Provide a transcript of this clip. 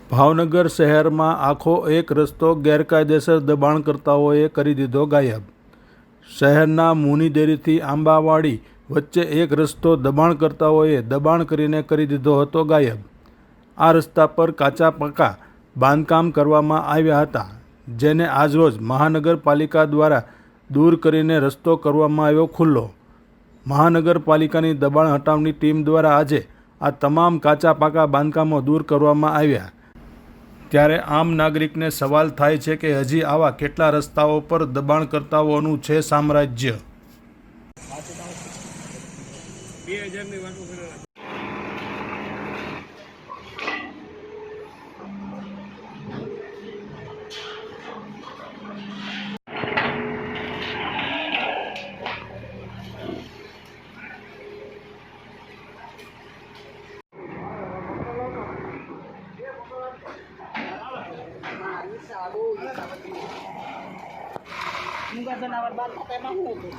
ભાવનગર શહેરમાં આખો એક રસ્તો ગેરકાયદેસર દબાણકર્તાઓએ કરી દીધો ગાયબ। શહેરના મુનિદેરીથી આંબાવાડી વચ્ચે એક રસ્તો દબાણકર્તાઓએ દબાણ કરીને કરી દીધો હતો ગાયબ। આ રસ્તા પર કાચા પાકા બાંધકામ કરવામાં આવ્યા હતા, જેને આજરોજ મહાનગરપાલિકા દ્વારા દૂર કરીને રસ્તો કરવામાં આવ્યો ખુલ્લો। મહાનગરપાલિકાની દબાણ હટાવની ટીમ દ્વારા આજે આ તમામ કાચા પાકા બાંધકામો દૂર કરવામાં આવ્યા। ત્યારે આમ નાગરિકને સવાલ થાય છે કે હજી આવા કેટલા રસ્તાઓ પર દબાણકર્તાઓનું છે સામ્રાજ્ય। Muka janawan batak emang hukum.